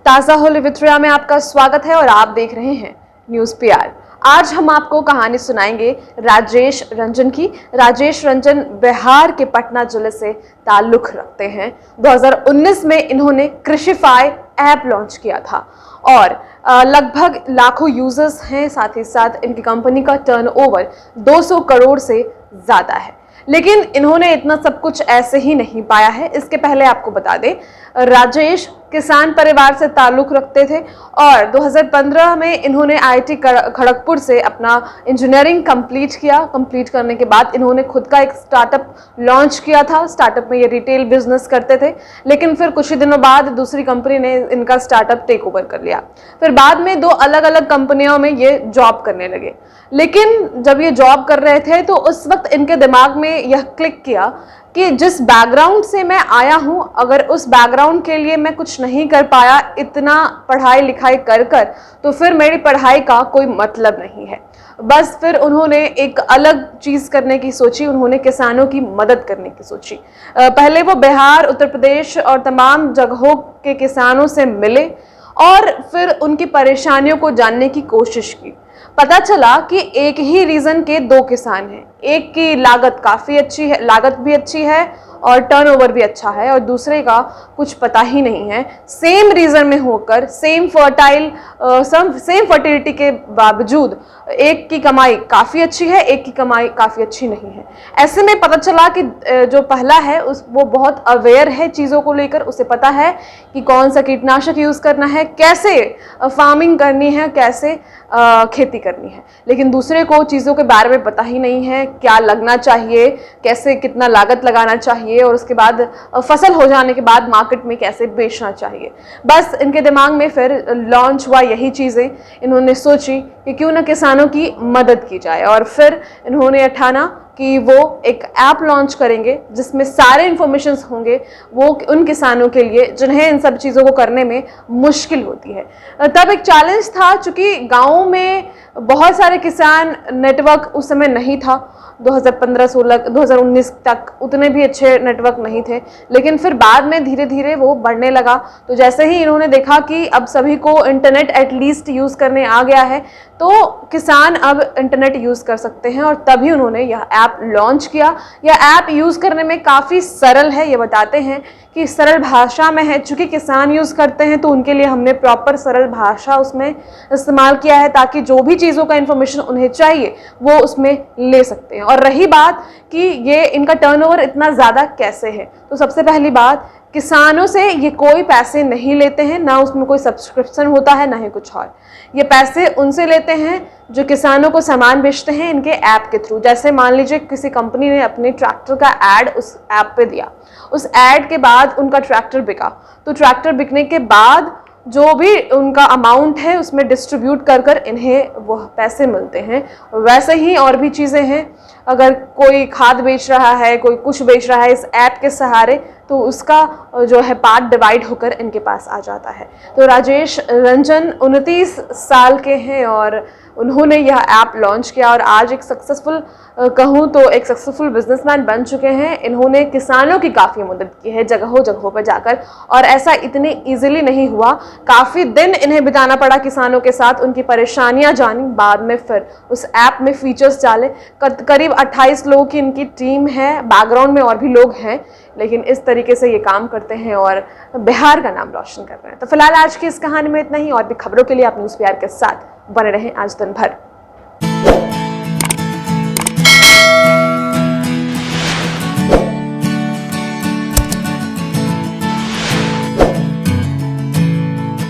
ताज़ा होली विथरिया में आपका स्वागत है और आप देख रहे हैं न्यूज़ पीआर। आज हम आपको कहानी सुनाएंगे राजेश रंजन की। राजेश रंजन बिहार के पटना जिले से ताल्लुक रखते हैं। 2019 में इन्होंने कृषिफाई ऐप लॉन्च किया था और लगभग लाखों यूजर्स हैं। साथ ही साथ इनकी कंपनी का टर्नओवर 200 करोड़ से ज़्यादा है। लेकिन इन्होंने इतना सब कुछ ऐसे ही नहीं पाया है। इसके पहले आपको बता दें, राजेश किसान परिवार से ताल्लुक रखते थे और 2015 में इन्होंने आईआईटी खड़गपुर से अपना इंजीनियरिंग कंप्लीट किया। कंप्लीट करने के बाद इन्होंने खुद का एक स्टार्टअप लॉन्च किया था। स्टार्टअप में ये रिटेल बिजनेस करते थे, लेकिन फिर कुछ ही दिनों बाद दूसरी कंपनी ने इनका स्टार्टअप टेक ओवर कर लिया। फिर बाद में 2 अलग अलग कंपनियों में ये जॉब करने लगे। लेकिन जब ये जॉब कर रहे थे तो उस वक्त इनके दिमाग में यह क्लिक किया कि जिस बैकग्राउंड से मैं आया हूं, अगर उस बैकग्राउंड के लिए मैं कुछ नहीं कर पाया इतना पढ़ाई लिखाई कर कर, तो फिर मेरी पढ़ाई का कोई मतलब नहीं है। बस फिर उन्होंने एक अलग चीज़ करने की सोची। उन्होंने किसानों की मदद करने की सोची। पहले वो बिहार, उत्तर प्रदेश और तमाम जगहों के किसानों से मिले और फिर उनकी परेशानियों को जानने की कोशिश की। पता चला कि एक ही रीज़न के 2 किसान हैं। एक की लागत काफ़ी अच्छी है, लागत भी अच्छी है और टर्नओवर भी अच्छा है, और दूसरे का कुछ पता ही नहीं है। सेम रीजन में होकर, सेम फर्टिलिटी के बावजूद एक की कमाई काफ़ी अच्छी है, एक की कमाई काफ़ी अच्छी नहीं है। ऐसे में पता चला कि जो पहला है वो बहुत अवेयर है चीज़ों को लेकर। उसे पता है कि कौन सा कीटनाशक यूज़ करना है, कैसे फार्मिंग करनी है, कैसे खेती करनी है। लेकिन दूसरे को चीज़ों के बारे में पता ही नहीं है, क्या लगना चाहिए, कैसे कितना लागत लगाना चाहिए और उसके बाद फसल हो जाने के बाद मार्केट में कैसे बेचना चाहिए। बस इनके दिमाग में फिर लॉन्च हुआ यही चीज़ें। इन्होंने सोची कि क्यों ना किसानों की मदद की जाए, और फिर इन्होंने ठाना कि वो एक ऐप लॉन्च करेंगे जिसमें सारे इन्फॉर्मेशंस होंगे वो उन किसानों के लिए जिन्हें इन सब चीज़ों को करने में मुश्किल होती है। तब एक चैलेंज था, चूँकि गाँव में बहुत सारे किसान, नेटवर्क उस समय नहीं था। 2015-16 2019 तक उतने भी अच्छे नेटवर्क नहीं थे, लेकिन फिर बाद में धीरे धीरे वो बढ़ने लगा। तो जैसे ही इन्होंने देखा कि अब सभी को इंटरनेट एटलीस्ट यूज़ करने आ गया है, तो किसान अब इंटरनेट यूज़ कर सकते हैं, और तभी उन्होंने यह ऐप लॉन्च किया। यह ऐप यूज़ करने में काफ़ी सरल है। ये बताते हैं कि सरल भाषा में है। चूँकि किसान यूज़ करते हैं तो उनके लिए हमने प्रॉपर सरल भाषा उसमें इस्तेमाल किया है, ताकि जो भी चीज़ों का इन्फॉर्मेशन उन्हें चाहिए वो उसमें ले सकते हैं। और रही बात कि ये इनका टर्नओवर इतना ज़्यादा कैसे है, तो सबसे पहली बात, किसानों से ये कोई पैसे नहीं लेते हैं, ना उसमें कोई सब्सक्रिप्शन होता है, ना ही कुछ और। ये पैसे उनसे लेते हैं जो किसानों को सामान बेचते हैं इनके ऐप के थ्रू। जैसे मान लीजिए किसी कंपनी ने अपने ट्रैक्टर का ऐड उस ऐप पे दिया, उस ऐड के बाद उनका ट्रैक्टर बिका, तो ट्रैक्टर बिकने के बाद जो भी उनका अमाउंट है उसमें डिस्ट्रीब्यूट कर कर इन्हें वो पैसे मिलते हैं। वैसे ही और भी चीज़ें हैं। अगर कोई खाद बेच रहा है, कोई कुछ बेच रहा है इस ऐप के सहारे, तो उसका जो है पार्ट डिवाइड होकर इनके पास आ जाता है। तो राजेश रंजन 29 साल के हैं और उन्होंने यह ऐप लॉन्च किया और आज एक सक्सेसफुल कहूँ तो एक सक्सेसफुल बिजनेसमैन बन चुके हैं। इन्होंने किसानों की काफ़ी मदद की है जगहों जगहों पर जाकर, और ऐसा इतने इजीली नहीं हुआ। काफ़ी दिन इन्हें बिताना पड़ा किसानों के साथ, उनकी परेशानियां जानी, बाद में फिर उस ऐप में फीचर्स डाले। करीब 28 लोगों की इनकी टीम है, बैकग्राउंड में और भी लोग हैं, लेकिन इस तरीके से ये काम करते हैं और बिहार का नाम रोशन कर रहे हैं। तो फिलहाल आज की इस कहानी में इतना ही। और भी खबरों के लिए आप न्यूज़ पीआर के साथ बने रहें आज दिन भर।